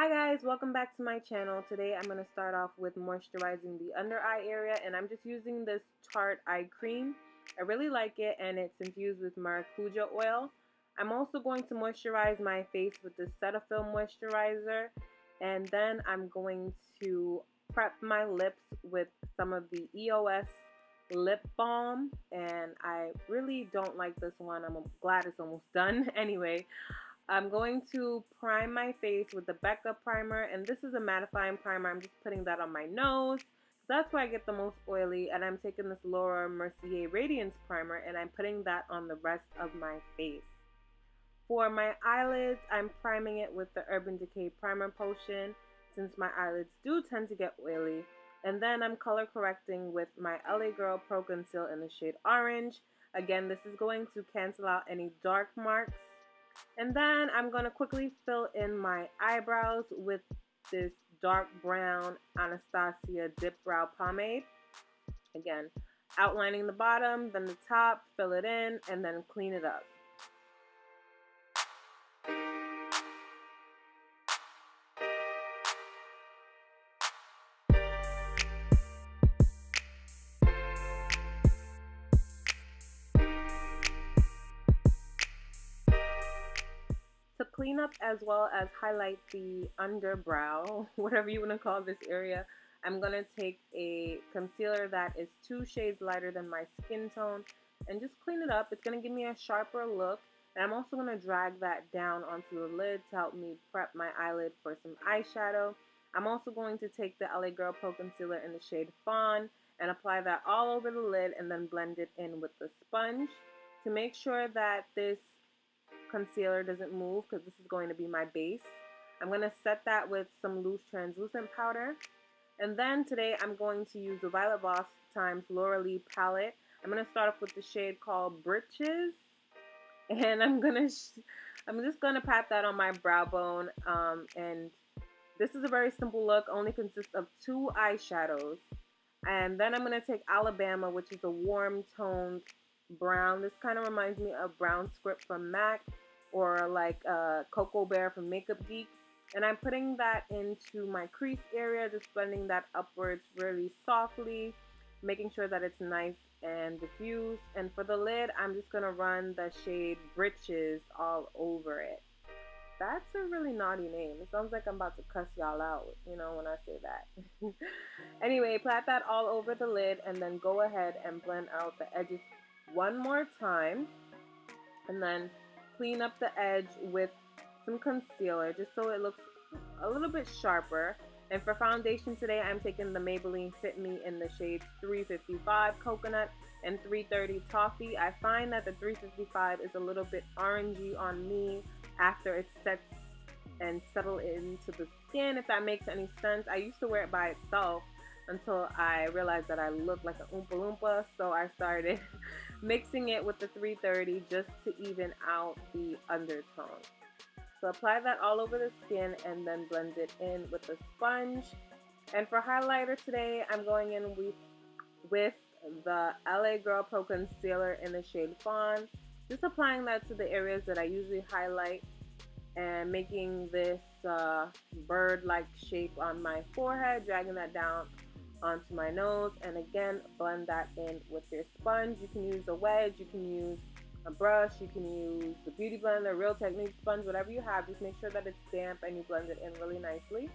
Hi guys, welcome back to my channel. Today I'm going to start off with moisturizing the under eye area, and I'm just using this Tarte eye cream. I really like it, and it's infused with maracuja oil. I'm also going to moisturize my face with the Cetaphil moisturizer, and then I'm going to prep my lips with some of the EOS lip balm, and I really don't like this one. I'm glad it's almost done. Anyway, I'm going to prime my face with the Becca primer, and this is a mattifying primer. I'm just putting that on my nose. That's where I get the most oily, and I'm taking this Laura Mercier Radiance primer, and I'm putting that on the rest of my face. For my eyelids, I'm priming it with the Urban Decay Primer Potion, since my eyelids do tend to get oily. And then I'm color correcting with my LA Girl Pro Conceal in the shade Orange. Again, this is going to cancel out any dark marks. And then I'm going to quickly fill in my eyebrows with this dark brown Anastasia Dip Brow Pomade. Again, outlining the bottom, then the top, fill it in, and then clean it up. To clean up as well as highlight the underbrow, whatever you want to call this area, I'm going to take a concealer that is 2 shades lighter than my skin tone and just clean it up. It's going to give me a sharper look. And I'm also going to drag that down onto the lid to help me prep my eyelid for some eyeshadow. I'm also going to take the LA Girl Pro Concealer in the shade Fawn and apply that all over the lid and then blend it in with the sponge to make sure that this concealer doesn't move, because this is going to be my base. I'm going to set that with some loose translucent powder. And then today I'm going to use the Violet Voss times Laura Lee palette. I'm going to start off with the shade called Britches. And I'm just going to pat that on my brow bone. And this is a very simple look, only consists of 2 eyeshadows. And then I'm going to take Alabama, which is a warm toned brown. This kind of reminds me of Brown Script from MAC, or like Cocoa Bear from Makeup Geek. And I'm putting that into my crease area, just blending that upwards really softly, making sure that it's nice and diffused. And for the lid, I'm just going to run the shade Britches all over it. That's a really naughty name. It sounds like I'm about to cuss y'all out, you know, when I say that. Anyway, pat that all over the lid and then go ahead and blend out the edges one more time. And then clean up the edge with some concealer just so it looks a little bit sharper. And for foundation today, I'm taking the Maybelline Fit Me in the shades 355 Coconut and 330 Toffee. I find that the 355 is a little bit orangey on me after it sets and settle into the skin, if that makes any sense. I used to wear it by itself until I realized that I looked like an Oompa Loompa, so I started mixing it with the 330 just to even out the undertone. So apply that all over the skin and then blend it in with a sponge. And for highlighter today, I'm going in with the LA Girl Pro Concealer in the shade Fawn. Just applying that to the areas that I usually highlight and making this bird-like shape on my forehead, dragging that down onto my nose, and again blend that in with your sponge. You can use a wedge, you can use a brush, you can use the Beauty Blender, Real Technique sponge, whatever you have. Just make sure that it's damp and you blend it in really nicely.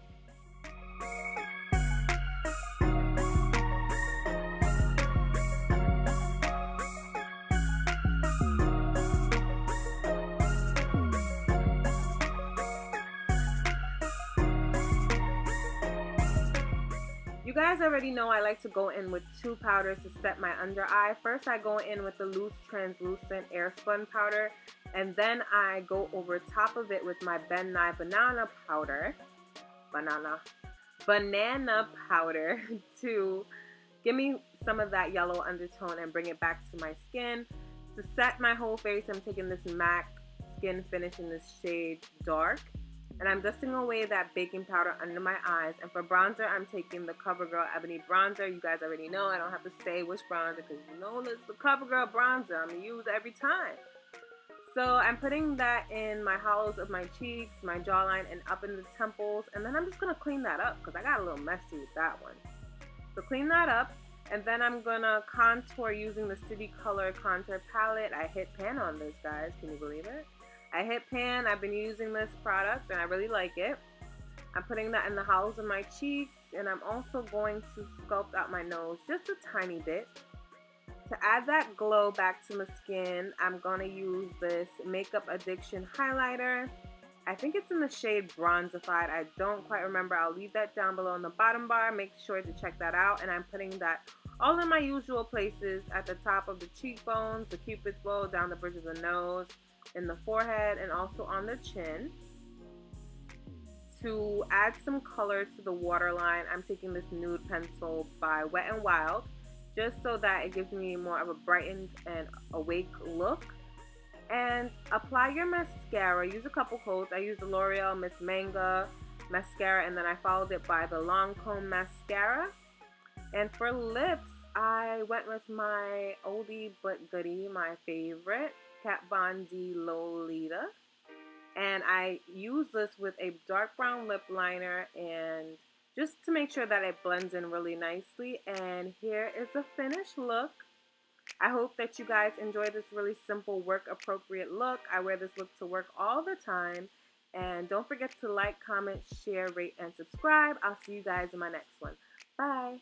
You guys already know I like to go in with 2 powders to set my under eye. First, I go in with the loose translucent Airspun powder, and then I go over top of it with my Ben Nye banana powder to give me some of that yellow undertone and bring it back to my skin. To set my whole face, I'm taking this MAC Skin Finish in this shade Dark. And I'm dusting away that baking powder under my eyes. And for bronzer, I'm taking the CoverGirl Ebony Bronzer. You guys already know. I don't have to say which bronzer because you know this is the CoverGirl bronzer I'm going to use every time. So I'm putting that in my hollows of my cheeks, my jawline, and up in the temples. And then I'm just going to clean that up because I got a little messy with that one. So clean that up. And then I'm going to contour using the City Color Contour Palette. I hit pan on this, guys. Can you believe it? I hit pan. I've been using this product and I really like it. I'm putting that in the hollows of my cheeks. And I'm also going to sculpt out my nose just a tiny bit. To add that glow back to my skin, I'm going to use this Makeup Addiction highlighter. I think it's in the shade Bronzified. I don't quite remember. I'll leave that down below in the bottom bar. Make sure to check that out. And I'm putting that all in my usual places, at the top of the cheekbones, the cupid's bow, down the bridge of the nose, in the forehead, and also on the chin. To add some color to the waterline, I'm taking this nude pencil by Wet n Wild, just so that it gives me more of a brightened and awake look. And apply your mascara. Use a couple coats. I used the L'Oreal Miss Manga mascara, and then I followed it by the Lancome mascara. And for lips, I went with my oldie but goodie, my favorite, Kat Von D Lolita. And I use this with a dark brown lip liner, and just to make sure that it blends in really nicely. And here is the finished look. I hope that you guys enjoy this really simple work appropriate look. I wear this look to work all the time. And don't forget to like, comment, share, rate, and subscribe. I'll see you guys in my next one. Bye.